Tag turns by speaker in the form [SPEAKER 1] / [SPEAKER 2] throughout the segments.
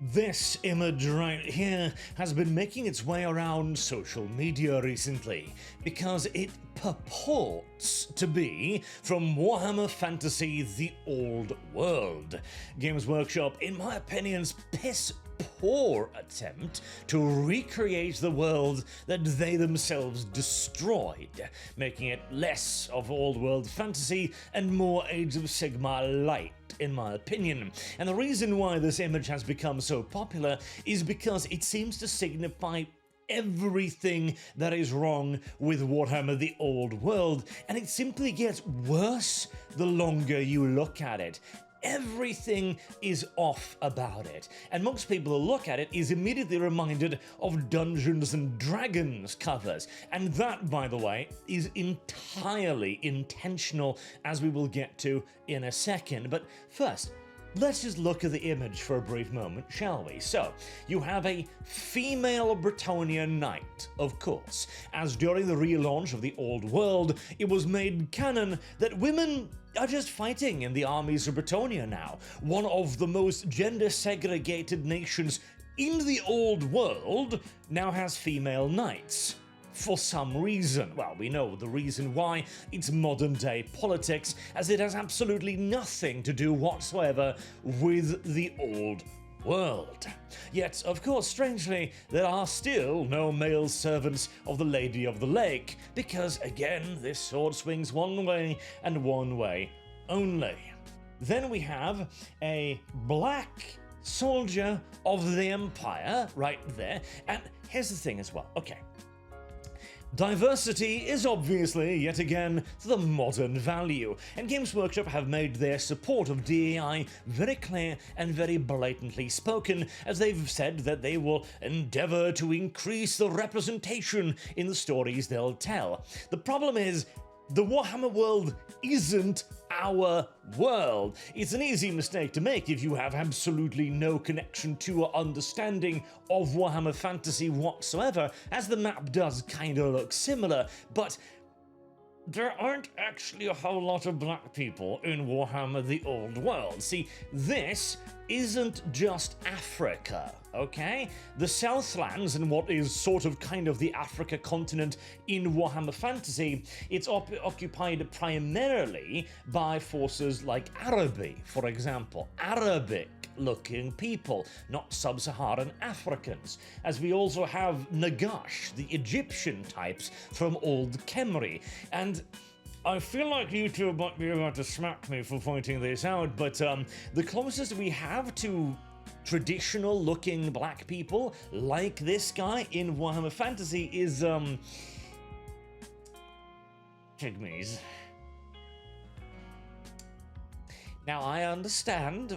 [SPEAKER 1] This image right here has been making its way around social media recently because it purports to be from Warhammer Fantasy The Old World. Games Workshop, in my opinion's piss-poor attempt to recreate the world that they themselves destroyed, making it less of Old World fantasy and more Age of Sigmar light, in my opinion. And the reason why this image has become so popular is because it seems to signify everything that is wrong with Warhammer The Old World, and it simply gets worse the longer you look at it. Everything is off about it, and most people who look at it is immediately reminded of Dungeons and Dragons covers, and that, by the way, is entirely intentional, as we will get to in a second. But first, let's just look at the image for a brief moment, shall we? So, you have a female Bretonnian knight, of course, as during the relaunch of the Old World, it was made canon that women are just fighting in the armies of Bretonnia now, one of the most gender-segregated nations in the Old World now has female knights. For some reason. Well, we know the reason why. It's modern-day politics, as it has absolutely nothing to do whatsoever with the Old World. Yet, of course, strangely, there are still no male servants of the Lady of the Lake, because, again, this sword swings one way and one way only. Then we have a black soldier of the Empire right there, and here's the thing as well. Okay. Diversity is obviously, yet again, the modern value, and Games Workshop have made their support of DEI very clear and very blatantly spoken, as they've said that they will endeavour to increase the representation in the stories they'll tell. The problem is, the Warhammer world isn't our world. It's an easy mistake to make if you have absolutely no connection to or understanding of Warhammer Fantasy whatsoever, as the map does kinda look similar, but there aren't actually a whole lot of black people in Warhammer The Old World. See, this isn't just Africa, okay? The Southlands and what is sort of kind of the Africa continent in Warhammer Fantasy, it's occupied primarily by forces like Araby, for example. Arabic-looking people, not sub-Saharan Africans, as we also have Nagash, the Egyptian types from Old Khemri, and I feel like you two might be about to smack me for pointing this out, but the closest we have to traditional-looking black people like this guy in Warhammer Fantasy is, pygmies. Now, I understand,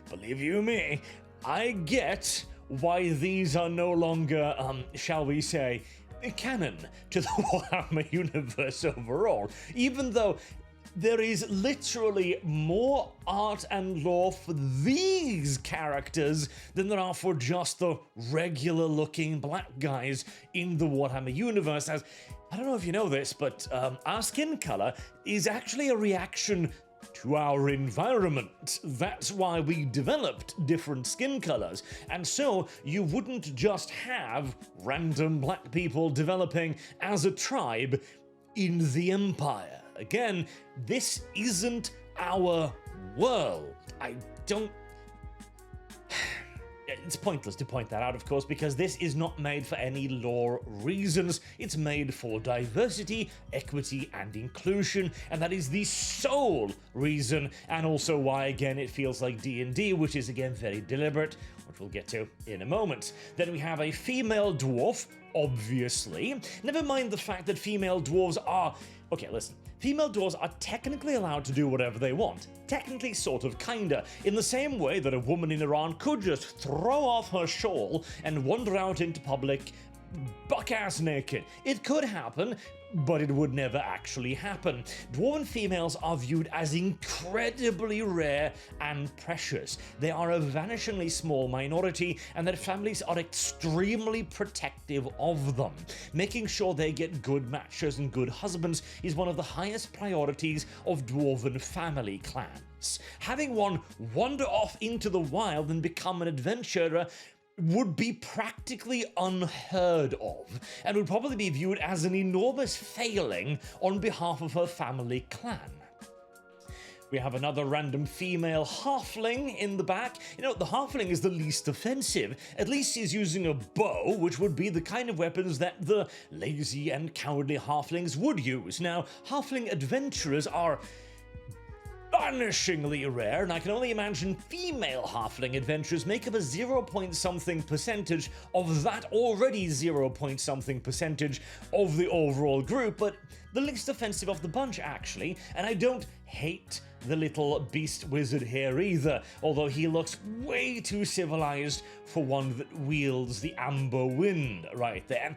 [SPEAKER 1] believe you me, I get why these are no longer, shall we say, canon to the Warhammer universe overall, even though there is literally more art and lore for these characters than there are for just the regular-looking black guys in the Warhammer universe, as, I don't know if you know this, but our skin color is actually a reaction to our environment. That's why we developed different skin colors, and so you wouldn't just have random black people developing as a tribe in the Empire. Again, this isn't our world. I don't... It's pointless to point that out, of course, because this is not made for any lore reasons. It's made for diversity, equity, and inclusion, and that is the sole reason, and also why, again, it feels like D&D, which is, again, very deliberate, which we'll get to in a moment. Then we have a female dwarf, obviously. Never mind the fact that female dwarves are... Okay, listen. Female dwarves are technically allowed to do whatever they want. Technically, sort of, kinda. In the same way that a woman in Iran could just throw off her shawl and wander out into public buck-ass naked. It could happen, but it would never actually happen. Dwarven females are viewed as incredibly rare and precious. They are a vanishingly small minority, and their families are extremely protective of them. Making sure they get good matches and good husbands is one of the highest priorities of dwarven family clans. weapons. Having one wander off into the wild and become an adventurer would be practically unheard of, and would probably be viewed as an enormous failing on behalf of her family clan. We have another random female halfling in the back. You know, the halfling is the least offensive. At least he's using a bow, which would be the kind of weapons that the lazy and cowardly halflings would use. Now, halfling adventurers are vanishingly rare, and I can only imagine female halfling adventurers make up a 0-point-something percentage of that already 0-point-something percentage of the overall group, but the least offensive of the bunch, actually, and I don't hate the little beast wizard here either, although he looks way too civilized for one that wields the amber wind right there. And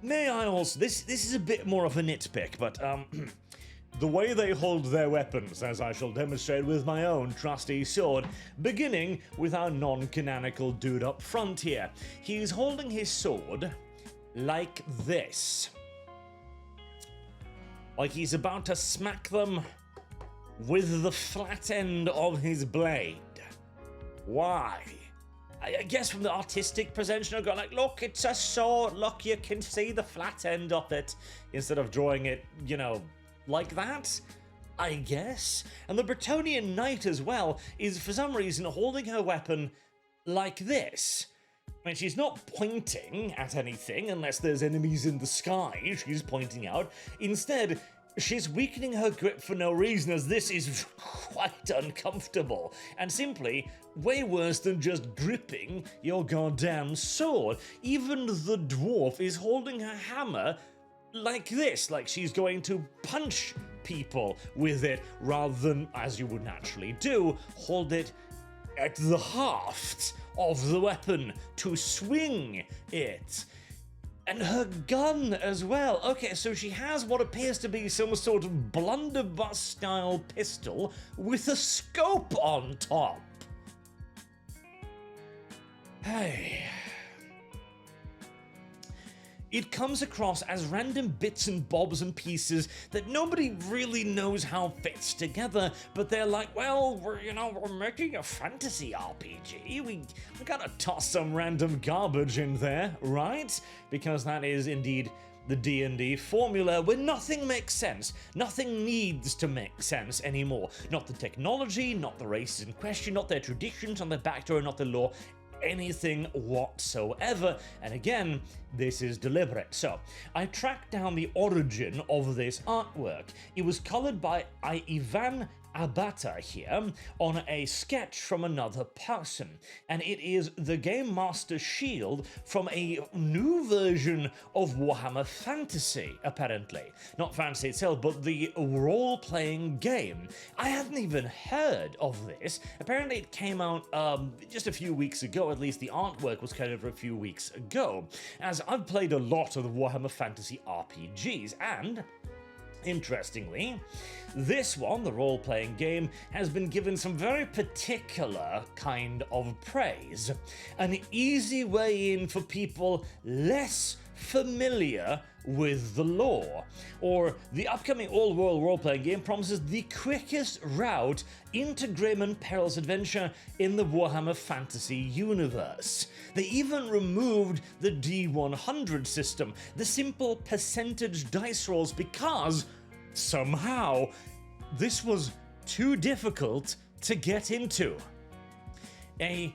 [SPEAKER 1] may I also, this is a bit more of a nitpick, but the way they hold their weapons, as I shall demonstrate with my own trusty sword, beginning with our non-canonical dude up front here. He's holding his sword like this. Like he's about to smack them with the flat end of his blade. Why? I guess from the artistic presentation, I've got like, look, it's a sword, look, you can see the flat end of it, instead of drawing it, you know, like that, I guess. And the Bretonnian knight as well is for some reason holding her weapon like this. I mean, she's not pointing at anything unless there's enemies in the sky she's pointing out. Instead, she's weakening her grip for no reason, as this is quite uncomfortable and simply way worse than just gripping your goddamn sword. Even the dwarf is holding her hammer like this, like she's going to punch people with it, rather than, as you would naturally do, hold it at the haft of the weapon to swing it. And her gun as well. Okay, so she has what appears to be some sort of blunderbuss-style pistol with a scope on top. Hey. It comes across as random bits and bobs and pieces that nobody really knows how fits together, but they're like, well, we're making a fantasy RPG. We gotta toss some random garbage in there, right? Because that is indeed the D&D formula where nothing makes sense. Nothing needs to make sense anymore. Not the technology, not the races in question, not their traditions, not their backstory, not the lore. Anything whatsoever, and again, this is deliberate. So, I tracked down the origin of this artwork. It was colored by Ivan Abata here on a sketch from another person, and it is the Game Master shield from a new version of Warhammer Fantasy, apparently. Not Fantasy itself, but the role-playing game. I hadn't even heard of this. Apparently it came out just a few weeks ago, at least the artwork was kind of a few weeks ago, as I've played a lot of the Warhammer Fantasy RPGs, and interestingly, this one, the role-playing game, has been given some very particular kind of praise. An easy way in for people less familiar with the lore. Or the upcoming Old World role-playing game promises the quickest route into grim and perilous adventure in the Warhammer Fantasy universe. They even removed the D100 system, the simple percentage dice rolls, because somehow this was too difficult to get into. A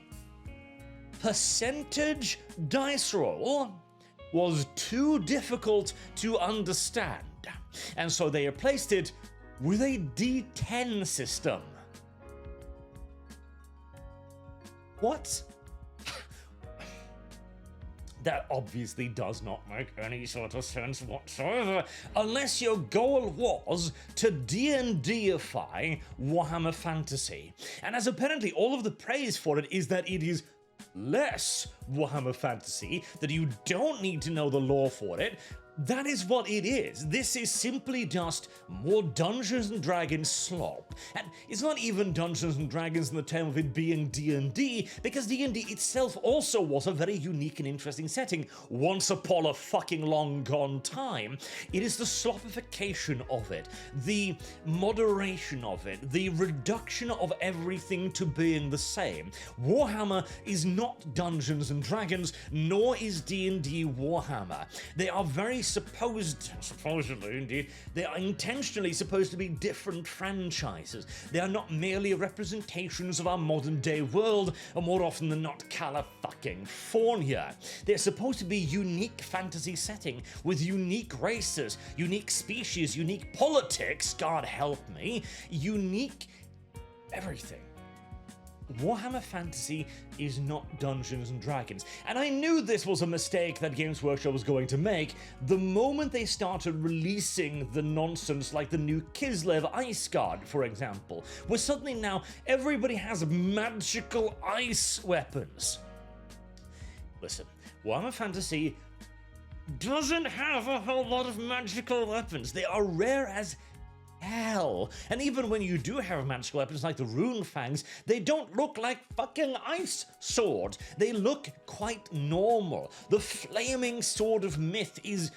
[SPEAKER 1] percentage dice roll was too difficult to understand, and so they replaced it with a D10 system. What? That obviously does not make any sort of sense whatsoever, unless your goal was to D&Dify Warhammer Fantasy. And as apparently all of the praise for it is that it is less Warhammer Fantasy, that you don't need to know the lore for it, That is what it is. This is simply just more Dungeons & Dragons slop. And it's not even Dungeons & Dragons in the term of it being D&D, because D&D itself also was a very unique and interesting setting once upon a fucking long gone time. It is the slopification of it, the moderation of it, the reduction of everything to being the same. Warhammer is not Dungeons & Dragons, nor is D&D Warhammer. They are very supposedly indeed, they are intentionally supposed to be different franchises. They are not merely representations of our modern day world, or more often than not, California. They're supposed to be unique fantasy setting with unique races, unique species, unique politics, God help me, unique everything. Warhammer Fantasy is not Dungeons & Dragons, and I knew this was a mistake that Games Workshop was going to make the moment they started releasing the nonsense like the new Kislev Ice Guard, for example, where suddenly now everybody has magical ice weapons. Listen, Warhammer Fantasy doesn't have a whole lot of magical weapons. They are rare as hell. And even when you do have magical weapons like the rune fangs, they don't look like fucking ice swords. They look quite normal. The flaming sword of myth is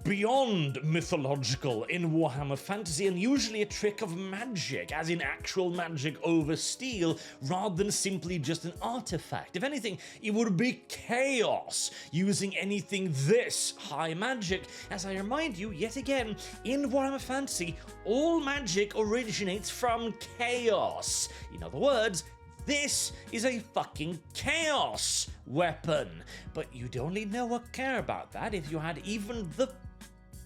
[SPEAKER 1] beyond mythological in Warhammer Fantasy, and usually a trick of magic, as in actual magic over steel, rather than simply just an artifact. If anything, it would be chaos using anything this high magic. As I remind you, yet again, in Warhammer Fantasy, all magic originates from chaos. In other words, this is a fucking chaos weapon. But you'd only know or care about that if you had even the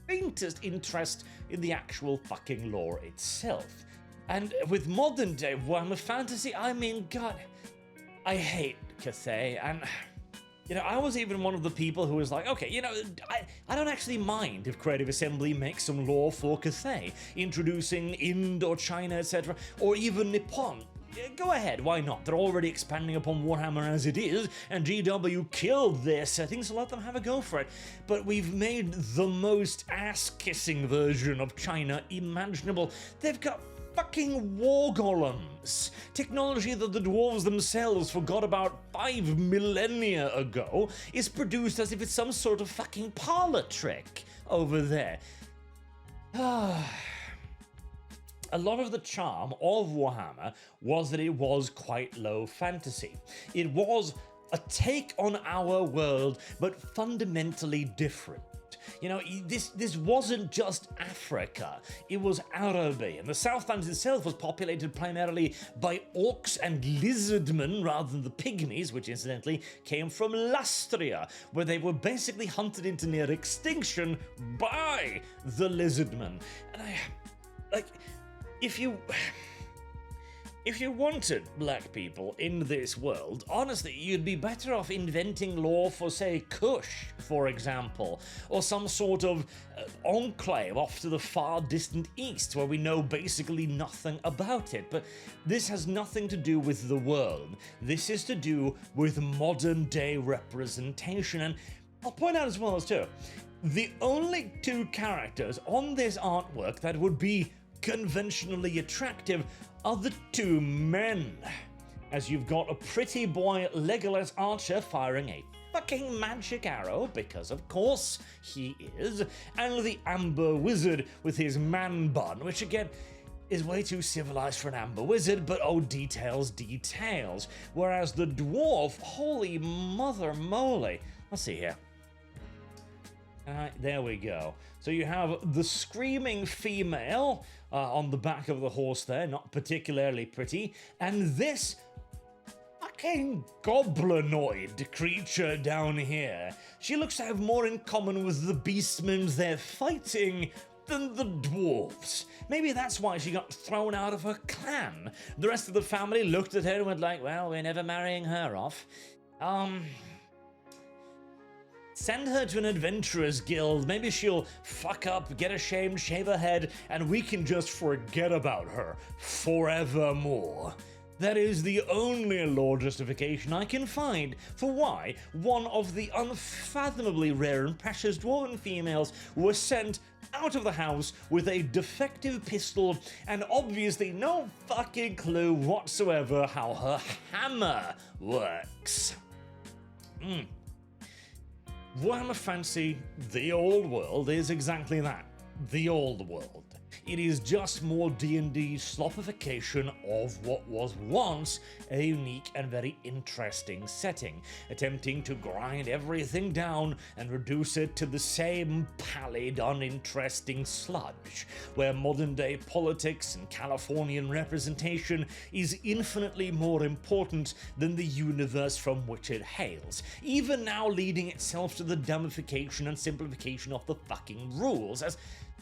[SPEAKER 1] faintest interest in the actual fucking lore itself. And with modern day Warhammer Fantasy, I mean, God, I hate Cathay, and I was even one of the people who was like, okay, I don't actually mind if Creative Assembly makes some lore for Cathay, introducing Ind or China, etc., or even Nippon. Go ahead, why not? They're already expanding upon Warhammer as it is, and GW killed their settings, so let them have a go for it. But we've made the most ass-kissing version of China imaginable. They've got fucking war golems, technology that the dwarves themselves forgot about 5 millennia ago is produced as if it's some sort of fucking parlor trick over there. A lot of the charm of Warhammer was that it was quite low fantasy. It was a take on our world, but fundamentally different. This wasn't just Africa, it was Araby, and the Southlands itself was populated primarily by orcs and lizardmen rather than the pygmies, which incidentally came from Lastria, where they were basically hunted into near extinction by the lizardmen. And if you wanted black people in this world, honestly, you'd be better off inventing lore for, say, Kush, for example, or some sort of enclave off to the far distant east where we know basically nothing about it. But this has nothing to do with the world. This is to do with modern day representation. And I'll point out as well as too, the only two characters on this artwork that would be conventionally attractive are the two men, as you've got a pretty boy Legolas archer firing a fucking magic arrow, because of course he is, and the amber wizard with his man bun, which again is way too civilized for an amber wizard, but oh, details, whereas the dwarf, holy mother moly, let's see here. There we go. So you have the screaming female on the back of the horse there, not particularly pretty, and this fucking goblinoid creature down here. She looks to have more in common with the beastmen they're fighting than the dwarves. Maybe that's why she got thrown out of her clan. The rest of the family looked at her and went like, well, we're never marrying her off. Send her to an adventurers guild, maybe she'll fuck up, get ashamed, shave her head, and we can just forget about her forevermore. That is the only lore justification I can find for why one of the unfathomably rare and precious dwarven females was sent out of the house with a defective pistol and obviously no fucking clue whatsoever how her hammer works. Warhammer Fantasy The Old World is exactly that, the old world. It is just more D&D slopification of what was once a unique and very interesting setting, attempting to grind everything down and reduce it to the same pallid, uninteresting sludge, where modern-day politics and Californian representation is infinitely more important than the universe from which it hails, even now leading itself to the dumbification and simplification of the fucking rules, as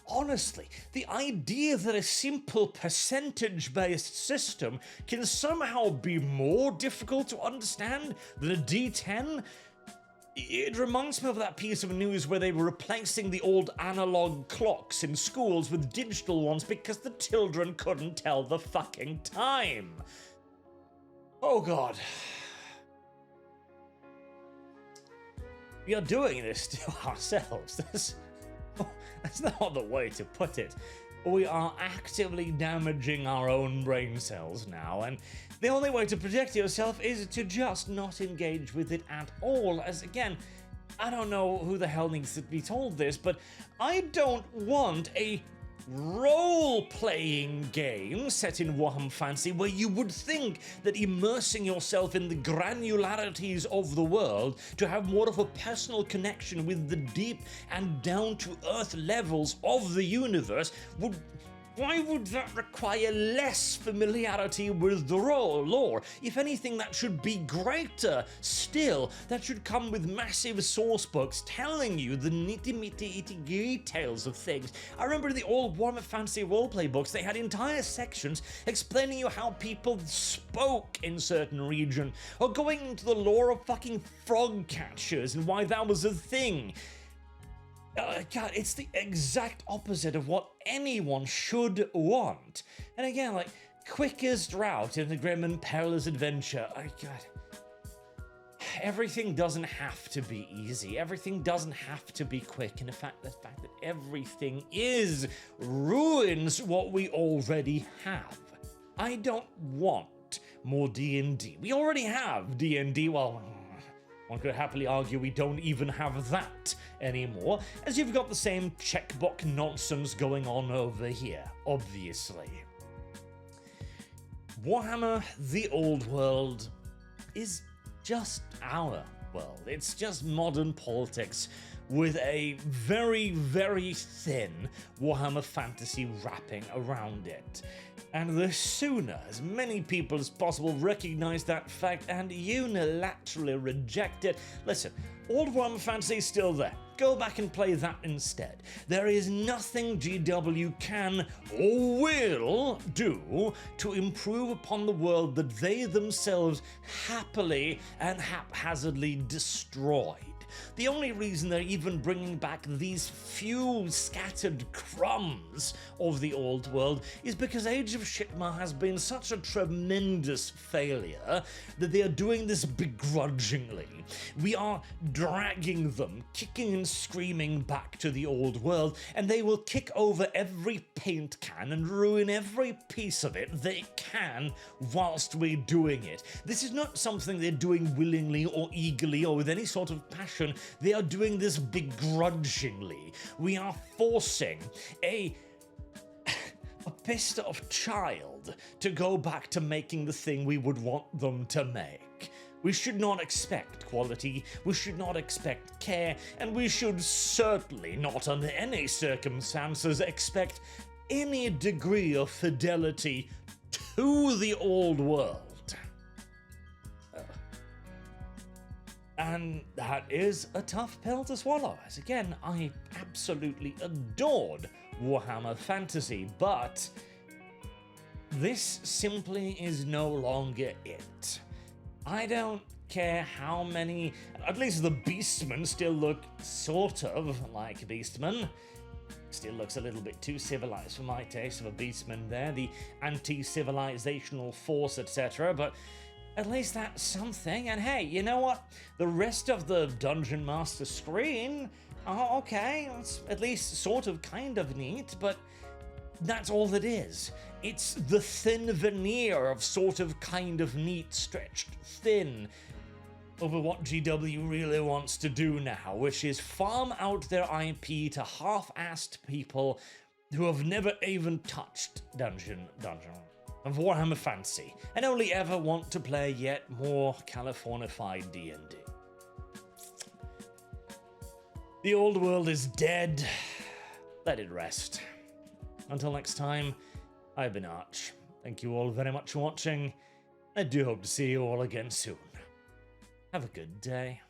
[SPEAKER 1] honestly, the idea that a simple percentage-based system can somehow be more difficult to understand than a D10? It reminds me of that piece of news where they were replacing the old analog clocks in schools with digital ones because the children couldn't tell the fucking time. Oh god. We are doing this to ourselves. That's not the way to put it. We are actively damaging our own brain cells now, and the only way to protect yourself is to just not engage with it at all, as again, I don't know who the hell needs to be told this, but I don't want a role-playing game set in Warhammer Fantasy where you would think that immersing yourself in the granularities of the world to have more of a personal connection with the deep and down-to-earth levels of the universe would... Why would that require less familiarity with the lore? If anything, that should be greater. Still, that should come with massive source books telling you the nitty-gritty details of things. I remember in the old Warhammer Fantasy roleplay books, they had entire sections explaining you how people spoke in certain region, or going into the lore of fucking frog catchers and why that was a thing. God, it's the exact opposite of what anyone should want. And again, like, quickest route in the grim and perilous adventure. God. Everything doesn't have to be easy. Everything doesn't have to be quick. And the fact that everything is ruins what we already have. I don't want more D&D. We already have D&D. Well, one could happily argue we don't even have that anymore, as you've got the same checkbox nonsense going on over here, obviously. Warhammer The Old World is just our world. It's just modern politics with a very, very thin Warhammer Fantasy wrapping around it. And the sooner as many people as possible recognize that fact and unilaterally reject it, listen, old Warhammer Fantasy is still there. Go back and play that instead. There is nothing GW can or will do to improve upon the world that they themselves happily and haphazardly destroyed. The only reason they're even bringing back these few scattered crumbs of the old world is because Age of Sigmar has been such a tremendous failure that they are doing this begrudgingly. We are dragging them, kicking and screaming back to the old world, and they will kick over every paint can and ruin every piece of it they can whilst we're doing it. This is not something they're doing willingly or eagerly or with any sort of passion. They are doing this begrudgingly. We are forcing a pissed off child to go back to making the thing we would want them to make. We should not expect quality, we should not expect care, and we should certainly not under any circumstances expect any degree of fidelity to the old world. And that is a tough pill to swallow, as again, I absolutely adored Warhammer Fantasy, but this simply is no longer it. I don't care how many, at least the beastmen still look sort of like beastmen. Still looks a little bit too civilized for my taste of a beastman there, the anti-civilizational force, etc., but at least that's something. And hey, you know what? The rest of the Dungeon Master screen, oh, okay, it's at least sort of kind of neat, but that's all that is. It's the thin veneer of sort of kind of neat stretched thin over what GW really wants to do now, which is farm out their IP to half-assed people who have never even touched Dungeon of Warhammer Fantasy, and only ever want to play yet more Californified D&D. The old world is dead. Let it rest. Until next time, I've been Arch. Thank you all very much for watching. I do hope to see you all again soon. Have a good day.